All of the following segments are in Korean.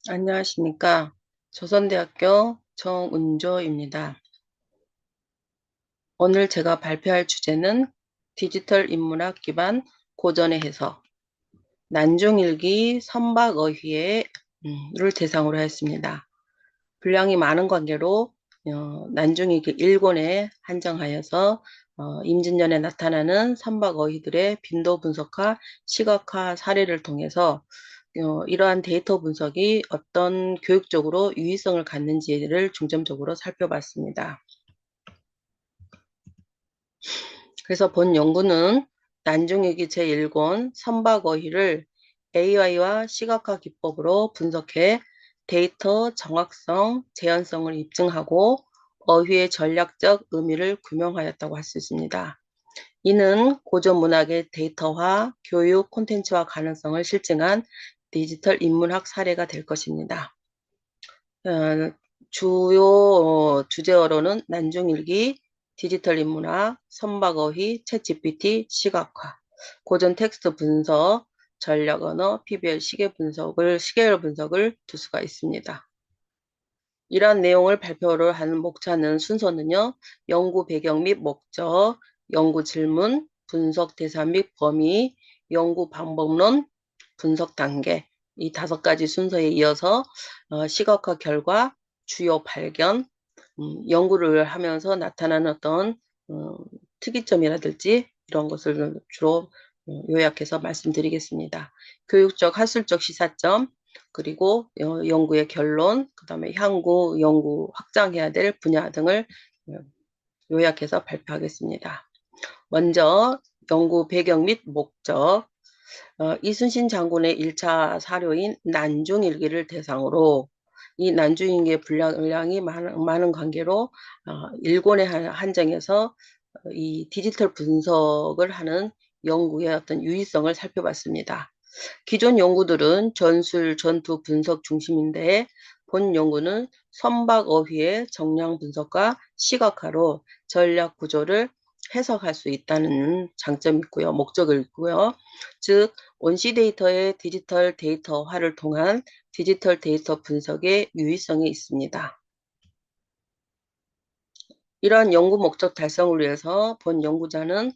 안녕하십니까. 조선대학교 정은조입니다. 오늘 제가 발표할 주제는 디지털 인문학 기반 고전의 해석, 난중일기 선박어휘를 대상으로 했습니다. 분량이 많은 관계로 난중일기 1권에 한정하여서 임진년에 나타나는 선박어휘들의 빈도 분석과 시각화 사례를 통해서 이러한 데이터 분석이 어떤 교육적으로 유의성을 갖는지를 중점적으로 살펴봤습니다. 그래서 본 연구는 난중일기 제1권 선박어휘를 AI와 시각화 기법으로 분석해 데이터 정확성, 재현성을 입증하고 어휘의 전략적 의미를 규명하였다고 할 수 있습니다. 이는 고전 문학의 데이터화, 교육 콘텐츠화 가능성을 실증한 디지털 인문학 사례가 될 것입니다. 주요 주제어로는 난중일기, 디지털 인문학, 선박어휘, 챗GPT, 시각화, 고전 텍스트 분석, 전략 언어, PBL 시계열 분석을 둘 수가 있습니다. 이러한 내용을 발표를 하는 목차는 순서는요, 연구 배경 및 목적, 연구 질문, 분석 대상 및 범위, 연구 방법론, 분석 단계, 이 5가지 순서에 이어서 시각화 결과, 주요 발견, 연구를 하면서 나타나는 어떤 특이점이라든지 이런 것을 주로 요약해서 말씀드리겠습니다. 교육적, 학술적 시사점, 그리고 연구의 결론, 그 다음에 향후 연구 확장해야 될 분야 등을 요약해서 발표하겠습니다. 먼저 연구 배경 및 목적, 이순신 장군의 1차 사료인 난중일기를 대상으로 이 난중일기의 분량이 많은 관계로 1권에 한정해서 이 디지털 분석을 하는 연구의 어떤 유의성을 살펴봤습니다. 기존 연구들은 전술, 전투 분석 중심인데 본 연구는 선박어휘의 정량 분석과 시각화로 전략 구조를 해석할 수 있다는 장점이 있고요. 목적을 있고요. 즉 원시 데이터의 디지털 데이터화를 통한 디지털 데이터 분석의 유의성이 있습니다. 이러한 연구 목적 달성을 위해서 본 연구자는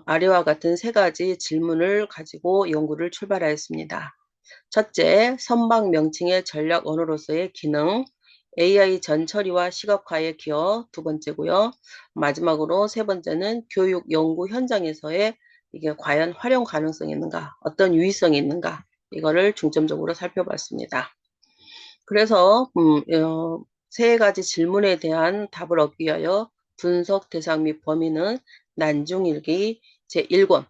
아래와 같은 3가지 질문을 가지고 연구를 출발하였습니다. 첫째, 선박 명칭의 전략 언어로서의 기능, AI 전처리와 시각화의 기여, 2번째고요. 마지막으로 3번째는 교육 연구 현장에서의 이게 과연 활용 가능성이 있는가, 어떤 유의성이 있는가, 이거를 중점적으로 살펴봤습니다. 그래서 3가지 질문에 대한 답을 얻기 위하여 분석 대상 및 범위는 난중일기 제1권,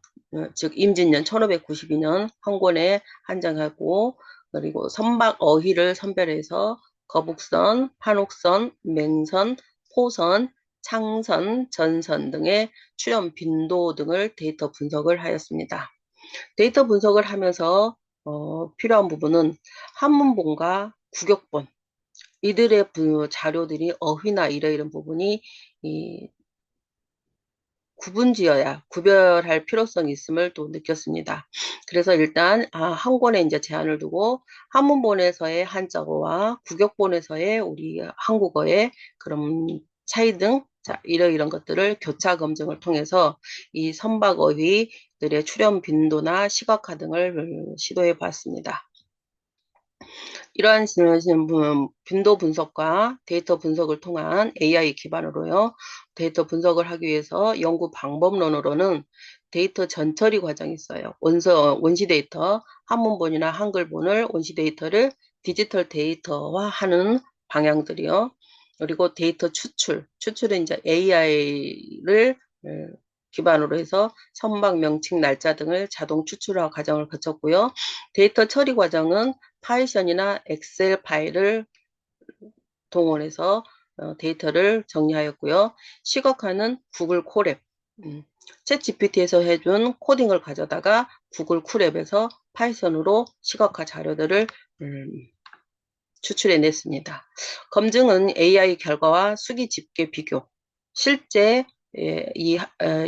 즉 임진년 1592년 한 권에 한정하고, 그리고 선박어휘를 선별해서 거북선, 판옥선, 맹선, 포선, 창선, 전선 등의 출현 빈도 등을 데이터 분석을 하였습니다. 데이터 분석을 하면서 필요한 부분은 한문본과 구격본, 이들의 자료들이 어휘나 이런 부분이 구분지어야 구별할 필요성이 있음을 또 느꼈습니다. 그래서 일단 한 권에 이제 제한을 두고 한문본에서의 한자어와 구격본에서의 우리 한국어의 그런 차이 등 이런 것들을 교차 검증을 통해서 이 선박어휘들의 출현 빈도나 시각화 등을 시도해 봤습니다. 이러한 빈도 분석과 데이터 분석을 통한 AI 기반으로요. 데이터 분석을 하기 위해서 연구 방법론으로는 데이터 전처리 과정이 있어요. 원시 데이터, 한문본이나 한글본을 원시 데이터를 디지털 데이터화하는 방향들이요. 그리고 데이터 추출은 이제 AI를 기반으로 해서 선박 명칭 날짜 등을 자동 추출화 과정을 거쳤고요. 데이터 처리 과정은 파이썬이나 엑셀 파일을 동원해서 데이터를 정리하였고요. 시각화는 구글 콜앱, 챗 GPT에서 해준 코딩을 가져다가 구글 콜앱에서 파이썬으로 시각화 자료들을 추출해냈습니다. 검증은 AI 결과와 수기 집계 비교, 실제 이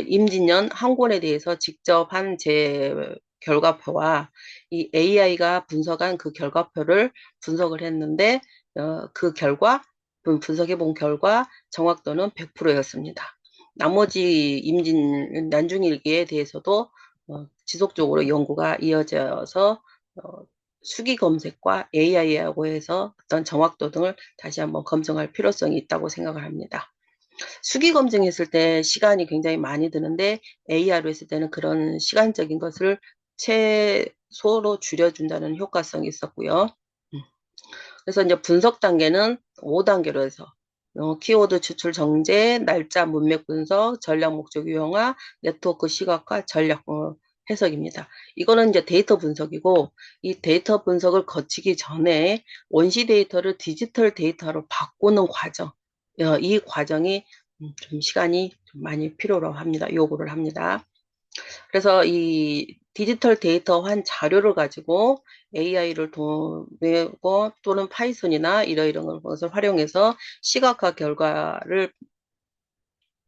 임진년 한 권에 대해서 직접 한 제 결과표와 이 AI가 분석한 그 결과표를 분석을 했는데 그 결과 분석해 본 결과 정확도는 100%였습니다. 나머지 난중일기에 대해서도 지속적으로 연구가 이어져서 수기 검색과 AI하고 해서 어떤 정확도 등을 다시 한번 검증할 필요성이 있다고 생각을 합니다. 수기 검증했을 때 시간이 굉장히 많이 드는데 AI로 했을 때는 그런 시간적인 것을 최소로 줄여준다는 효과성이 있었고요. 그래서 이제 분석 단계는 5단계로 해서 키워드 추출 정제, 날짜 문맥 분석, 전략 목적 유형화, 네트워크 시각화, 전략 해석입니다. 이거는 이제 데이터 분석이고 이 데이터 분석을 거치기 전에 원시 데이터를 디지털 데이터로 바꾸는 과정, 이 과정이 좀 시간이 좀 많이 필요로 합니다. 요구를 합니다. 그래서 이 디지털 데이터한 자료를 가지고 AI를 동내고 또는 파이썬이나 이런 것을 활용해서 시각화 결과를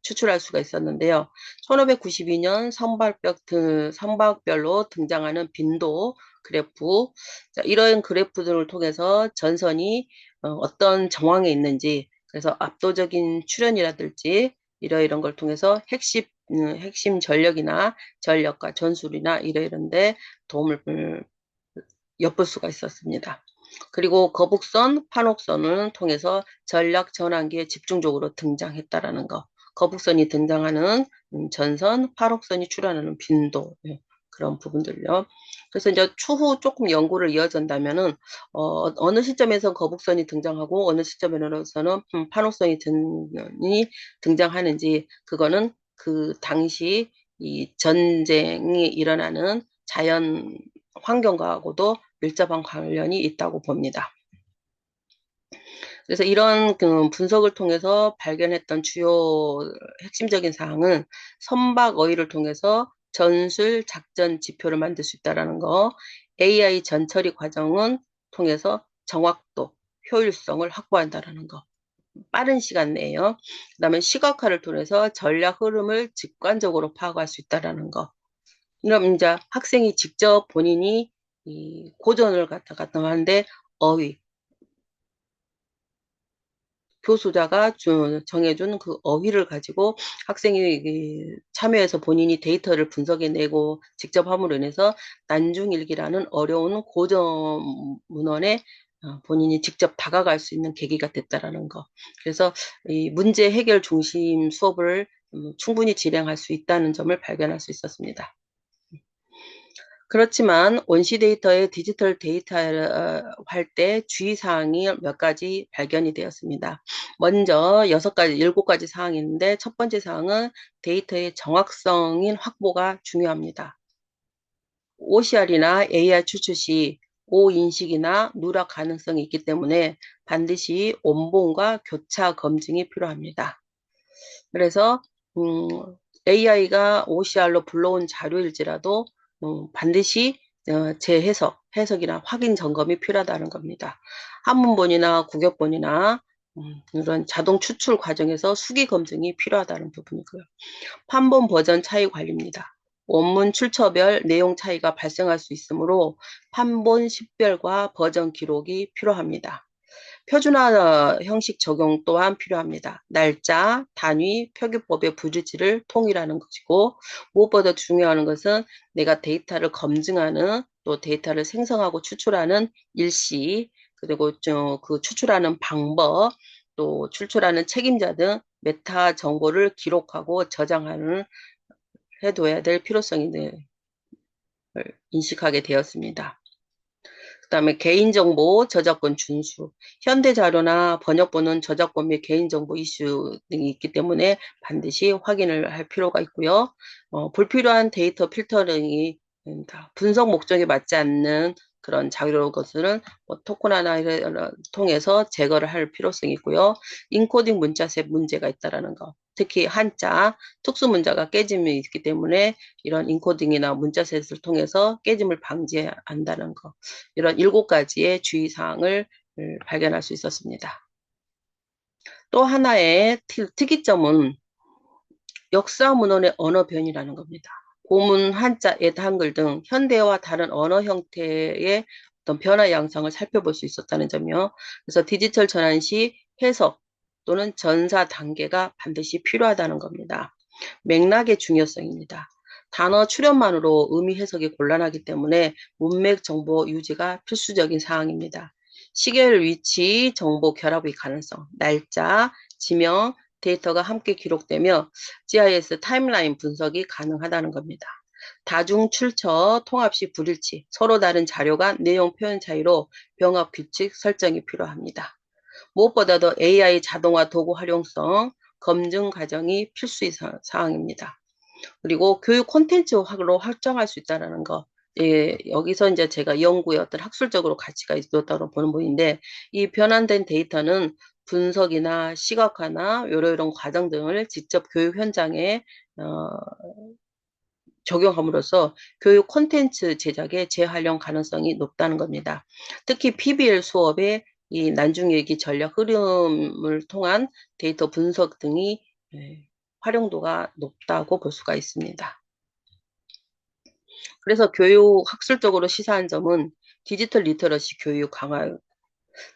추출할 수가 있었는데요. 1592년 선박별로 등장하는 빈도 그래프, 자, 이런 그래프들을 통해서 전선이 어떤 정황에 있는지, 그래서 압도적인 출현이라든지 이런 걸 통해서 핵심 전력이나 전력과 전술이나 이런데 도움을 엿볼 수가 있었습니다. 그리고 거북선, 판옥선을 통해서 전략 전환기에 집중적으로 등장했다라는 거. 거북선이 등장하는 전선, 판옥선이 출현하는 빈도, 그런 부분들요. 그래서 이제 추후 조금 연구를 이어진다면은 어느 시점에서 거북선이 등장하고 어느 시점에서는 판옥선이 등장하는지 그거는 그 당시 이 전쟁이 일어나는 자연 환경과하고도 밀접한 관련이 있다고 봅니다. 그래서 이런 그 분석을 통해서 발견했던 주요 핵심적인 사항은 선박 어휘를 통해서 전술 작전 지표를 만들 수 있다는 거, AI 전처리 과정은 통해서 정확도, 효율성을 확보한다는 거, 빠른 시간 내에요. 그다음에 시각화를 통해서 전략 흐름을 직관적으로 파악할 수 있다는 거. 그럼 이제 학생이 직접 본인이 이 고전을 갖다 하는데 어휘, 교수자가 정해준 그 어휘를 가지고 학생이 참여해서 본인이 데이터를 분석해내고 직접 함으로 인해서 난중일기라는 어려운 고전 문헌에 본인이 직접 다가갈 수 있는 계기가 됐다라는 거. 그래서 이 문제 해결 중심 수업을 충분히 진행할 수 있다는 점을 발견할 수 있었습니다. 그렇지만 원시 데이터에 디지털 데이터를 할 때 주의사항이 몇 가지 발견이 되었습니다. 먼저 7가지 사항이 있는데 첫 번째 사항은 데이터의 정확성인 확보가 중요합니다. OCR이나 AR 추출 시 오인식이나 누락 가능성이 있기 때문에 반드시 원본과 교차 검증이 필요합니다. 그래서 AI가 OCR로 불러온 자료일지라도 반드시 해석이나 확인 점검이 필요하다는 겁니다. 한문본이나 국역본이나 이런 자동 추출 과정에서 수기 검증이 필요하다는 부분이고요. 판본 버전 차이 관리입니다. 원문 출처별 내용 차이가 발생할 수 있으므로 판본 식별과 버전 기록이 필요합니다. 표준화 형식 적용 또한 필요합니다. 날짜, 단위, 표기법의 부르지를 통일하는 것이고 무엇보다 중요한 것은 내가 데이터를 검증하는 또 데이터를 생성하고 추출하는 일시 그리고 그 추출하는 방법 또 추출하는 책임자 등 메타 정보를 기록하고 저장하는 해둬야 될 필요성이 인식하게 되었습니다. 그다음에 개인정보 저작권 준수. 현대자료나 번역본은 저작권 및 개인정보 이슈 등이 있기 때문에 반드시 확인을 할 필요가 있고요. 불필요한 데이터 필터링이 분석 목적에 맞지 않는 그런 자료 것들은 토큰화를 통해서 제거를 할 필요성이 있고요. 인코딩 문자셋 문제가 있다라는 거. 특히 한자, 특수 문자가 깨짐이 있기 때문에 이런 인코딩이나 문자셋을 통해서 깨짐을 방지한다는 거. 이런 7가지의 주의사항을 발견할 수 있었습니다. 또 하나의 특이점은 역사 문헌의 언어 변이라는 겁니다. 고문, 한자, 엣, 한글 등 현대어와 다른 언어 형태의 어떤 변화 양상을 살펴볼 수 있었다는 점이요. 그래서 디지털 전환 시 해석 또는 전사 단계가 반드시 필요하다는 겁니다. 맥락의 중요성입니다. 단어 출현만으로 의미 해석이 곤란하기 때문에 문맥 정보 유지가 필수적인 사항입니다. 시계열 위치, 정보 결합의 가능성, 날짜, 지명, 데이터가 함께 기록되며 GIS 타임라인 분석이 가능하다는 겁니다. 다중 출처, 통합 시 불일치, 서로 다른 자료가 내용 표현 차이로 병합 규칙 설정이 필요합니다. 무엇보다도 AI 자동화 도구 활용성, 검증 과정이 필수 사항입니다. 그리고 교육 콘텐츠로 확정할 수 있다는 거. 예, 여기서 이제 제가 연구의 어떤 학술적으로 가치가 있었다고 보는 부분인데, 이 변환된 데이터는 분석이나 시각화나 이런 과정 등을 직접 교육 현장에 적용함으로써 교육 콘텐츠 제작에 재활용 가능성이 높다는 겁니다. 특히 PBL 수업에 이 난중일기 전략 흐름을 통한 데이터 분석 등이 활용도가 높다고 볼 수가 있습니다. 그래서 교육 학술적으로 시사한 점은 디지털 리터러시 교육 강화,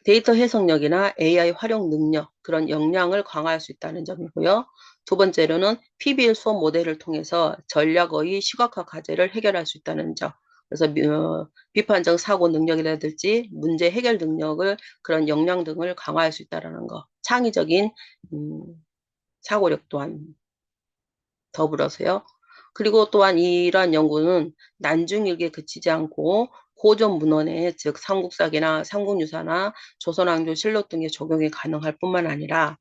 데이터 해석력이나 AI 활용 능력, 그런 역량을 강화할 수 있다는 점이고요. 두 번째로는 PBL 수업 모델을 통해서 전략의 시각화 과제를 해결할 수 있다는 점. 그래서 비판적 사고 능력이라든지 문제 해결 능력을 그런 역량 등을 강화할 수 있다는 거. 창의적인 사고력 또한 더불어서요. 그리고 또한 이러한 연구는 난중일기에 그치지 않고 고전 문헌에 즉 삼국사기나 삼국유사나 조선왕조실록 등의 적용이 가능할 뿐만 아니라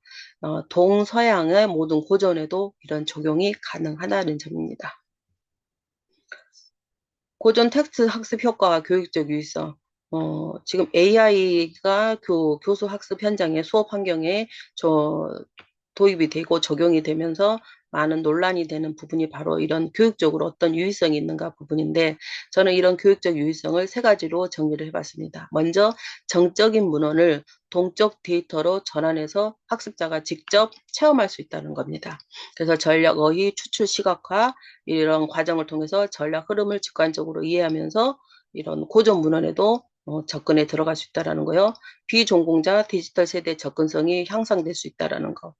동서양의 모든 고전에도 이런 적용이 가능하다는 점입니다. 고전 텍스트 학습 효과와 교육적 유의성. 지금 AI가 교수 학습 현장에 수업 환경에 도입이 되고 적용이 되면서 많은 논란이 되는 부분이 바로 이런 교육적으로 어떤 유의성이 있는가 부분인데 저는 이런 교육적 유의성을 세 가지로 정리를 해봤습니다. 먼저 정적인 문헌을 동적 데이터로 전환해서 학습자가 직접 체험할 수 있다는 겁니다. 그래서 전략 어휘, 추출 시각화 이런 과정을 통해서 전략 흐름을 직관적으로 이해하면서 이런 고전 문헌에도 접근에 들어갈 수 있다는 거요. 비전공자 디지털 세대 접근성이 향상될 수 있다는 거.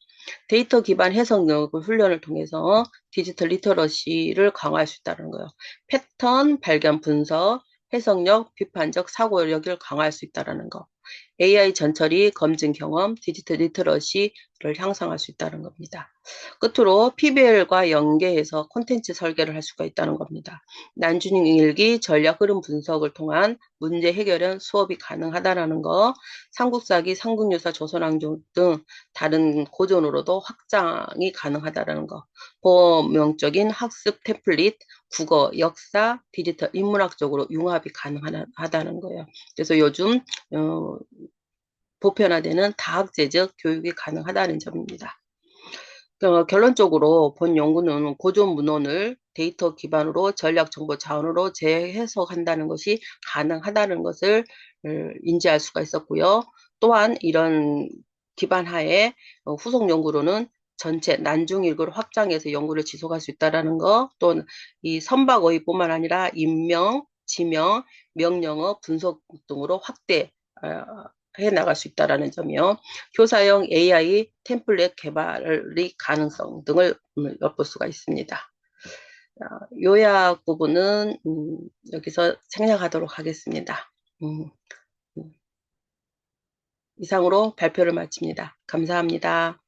데이터 기반 해석력을 훈련을 통해서 디지털 리터러시를 강화할 수 있다는 거예요. 패턴 발견 분석, 해석력, 비판적 사고력을 강화할 수 있다는 거. AI 전처리, 검증 경험, 디지털 리터러시를 향상할 수 있다는 겁니다. 끝으로 PBL과 연계해서 콘텐츠 설계를 할 수가 있다는 겁니다. 난중일기 전략 흐름 분석을 통한 문제 해결은 수업이 가능하다는 거, 삼국사기, 삼국유사, 조선왕조 등 다른 고전으로도 확장이 가능하다는 거, 범용적인 학습 템플릿, 국어, 역사, 디지털, 인문학적으로 융합이 가능하다는 거예요. 그래서 요즘 보편화되는 다학제적 교육이 가능하다는 점입니다. 결론적으로 본 연구는 고전 문헌을 데이터 기반으로 전략 정보 자원으로 재해석한다는 것이 가능하다는 것을 인지할 수가 있었고요. 또한 이런 기반 하에 후속 연구로는 전체 난중일기를 확장해서 연구를 지속할 수 있다는 거, 또 이 선박어휘뿐만 아니라 인명, 지명, 명령어, 분석 등으로 확대 해 나갈 수 있다는 점이요. 교사용 AI 템플릿 개발의 가능성 등을 엿볼 수가 있습니다. 요약 부분은 여기서 생략하도록 하겠습니다. 이상으로 발표를 마칩니다. 감사합니다.